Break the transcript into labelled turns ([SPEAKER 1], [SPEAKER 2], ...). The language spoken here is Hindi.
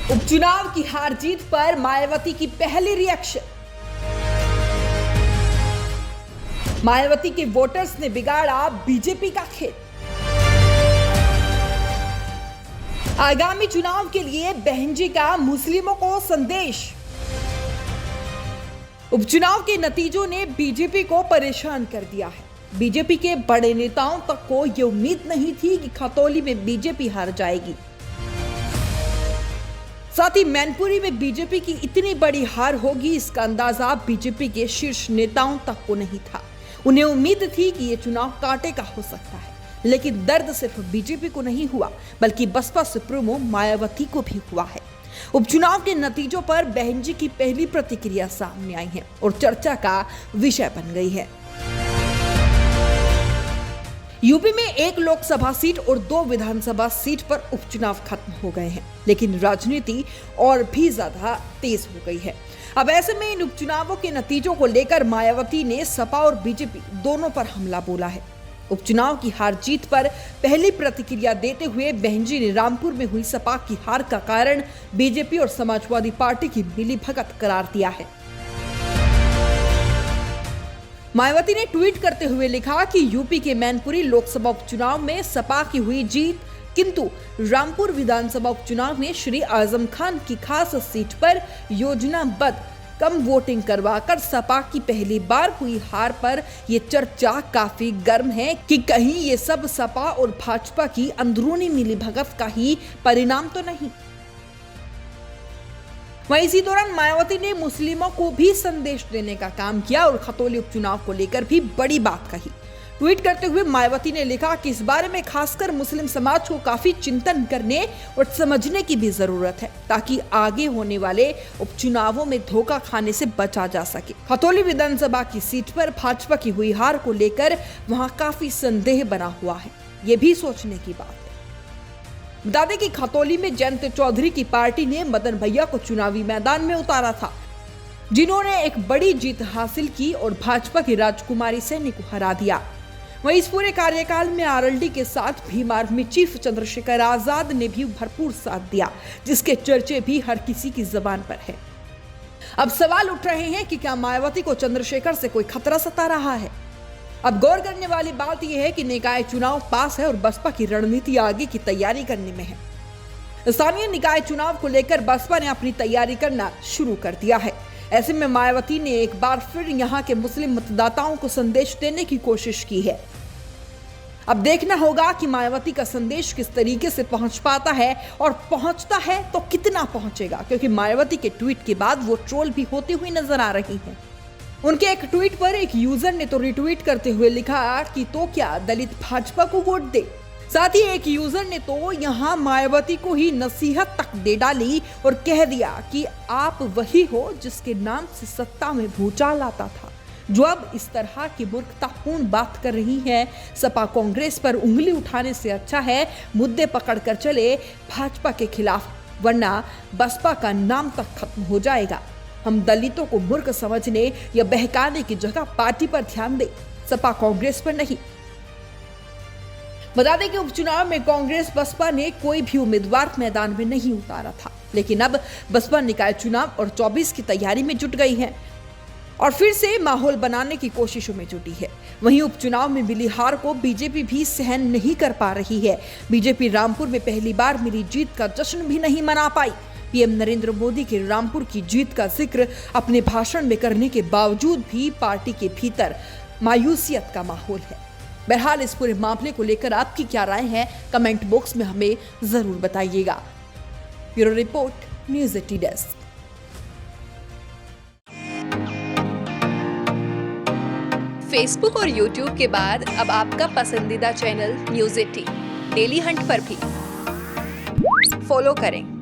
[SPEAKER 1] उपचुनाव की हार जीत पर मायावती की पहली रिएक्शन। मायावती के वोटर्स ने बिगाड़ा बीजेपी का खेल। आगामी चुनाव के लिए बहन जी का मुस्लिमों को संदेश। उपचुनाव के नतीजों ने बीजेपी को परेशान कर दिया है। बीजेपी के बड़े नेताओं तक को यह उम्मीद नहीं थी कि खतौली में बीजेपी हार जाएगी। साथ ही मैनपुरी में बीजेपी की इतनी बड़ी हार होगी, इसका अंदाजा बीजेपी के शीर्ष नेताओं तक को नहीं था। उन्हें उम्मीद थी कि यह चुनाव कांटे का हो सकता है, लेकिन दर्द सिर्फ बीजेपी को नहीं हुआ, बल्कि बसपा सुप्रीमो मायावती को भी हुआ है। उपचुनाव के नतीजों पर बहन जी की पहली प्रतिक्रिया सामने आई है और चर्चा का विषय बन गई है। यूपी में 1 लोकसभा सीट और 2 विधानसभा सीट पर उपचुनाव खत्म हो गए हैं, लेकिन राजनीति और भी ज्यादा तेज हो गई है। अब ऐसे में इन उपचुनावों के नतीजों को लेकर मायावती ने सपा और बीजेपी दोनों पर हमला बोला है। उपचुनाव की हार जीत पर पहली प्रतिक्रिया देते हुए बहन जी ने रामपुर में हुई सपा की हार का कारण बीजेपी और समाजवादी पार्टी की मिलीभगत करार दिया है। मायावती ने ट्वीट करते हुए लिखा कि यूपी के मैनपुरी लोकसभा उपचुनाव में सपा की हुई जीत, किंतु रामपुर विधानसभा उपचुनाव में श्री आजम खान की खास सीट पर योजनाबद्ध कम वोटिंग करवाकर सपा की पहली बार हुई हार पर यह चर्चा काफी गर्म है कि कहीं ये सब सपा और भाजपा की अंदरूनी मिलीभगत का ही परिणाम तो नहीं। वहीं इसी दौरान मायावती ने मुस्लिमों को भी संदेश देने का काम किया और खतौली उपचुनाव को लेकर भी बड़ी बात कही। ट्वीट करते हुए मायावती ने लिखा कि इस बारे में खासकर मुस्लिम समाज को काफी चिंतन करने और समझने की भी जरूरत है, ताकि आगे होने वाले उपचुनावों में धोखा खाने से बचा जा सके। खतौली विधानसभा की सीट पर भाजपा की हुई हार को लेकर वहां काफी संदेह बना हुआ है, ये भी सोचने की बात है। बता दें कि खतौली में जयंत चौधरी की पार्टी ने मदन भैया को चुनावी मैदान में उतारा था, जिन्होंने एक बड़ी जीत हासिल की और भाजपा की राजकुमारी सैनी को हरा दिया। वहीं इस पूरे कार्यकाल में आरएलडी के साथ भीम आर्मी चीफ चंद्रशेखर आजाद ने भी भरपूर साथ दिया, जिसके चर्चे भी हर किसी की जबान पर है। अब सवाल उठ रहे हैं कि क्या मायावती को चंद्रशेखर से कोई खतरा सता रहा है। अब गौर करने वाली बात यह है कि निकाय चुनाव पास है और बसपा की रणनीति आगे की तैयारी करने में है। स्थानीय निकाय चुनाव को लेकर बसपा ने अपनी तैयारी करना शुरू कर दिया है। ऐसे में मायावती ने एक बार फिर यहां के मुस्लिम मतदाताओं को संदेश देने की कोशिश की है। अब देखना होगा कि मायावती का संदेश किस तरीके से पहुंच पाता है और पहुंचता है तो कितना पहुंचेगा, क्योंकि मायावती के ट्वीट के बाद वो ट्रोल भी होती हुई नजर आ रही हैं। उनके एक ट्वीट पर एक यूजर ने तो रिट्वीट करते हुए लिखा कि तो क्या दलित भाजपा को वोट दे। साथ ही एक यूजर ने तो यहां मायावती को ही नसीहत तक दे डाली और कह दिया कि आप वही हो जिसके नाम से सत्ता में भूचाल आता था, जो अब इस तरह की मूर्खतापूर्ण बात कर रही है। सपा कांग्रेस पर उंगली उठाने से अच्छा है मुद्दे पकड़कर चले भाजपा के खिलाफ, वरना बसपा का नाम तक खत्म हो जाएगा। हम दलितों को मूर्ख समझने या बहकाने की जगह पार्टी पर ध्यान दें, सपा कांग्रेस पर नहीं। बता दें कि उपचुनाव में कांग्रेस बसपा ने कोई भी उम्मीदवार मैदान में नहीं उतारा था, लेकिन अब बसपा निकाय चुनाव और 24 की तैयारी में जुट गई है और फिर से माहौल बनाने की कोशिशों में जुटी है। वहीं उपचुनाव में मिली हार को बीजेपी भी सहन नहीं कर पा रही है। बीजेपी रामपुर में पहली बार मिली जीत का जश्न भी नहीं मना पाई। पीएम नरेंद्र मोदी के रामपुर की जीत का जिक्र अपने भाषण में करने के बावजूद भी पार्टी के भीतर मायूसियत का माहौल है। बहरहाल इस पूरे मामले को लेकर आपकी क्या राय है, कमेंट बॉक्स में हमें जरूर बताइएगा। Bureau report, news 18 desk.
[SPEAKER 2] Facebook और यूट्यूब के बाद अब आपका पसंदीदा चैनल न्यूज़ 18 डेली हंट पर भी फॉलो करें।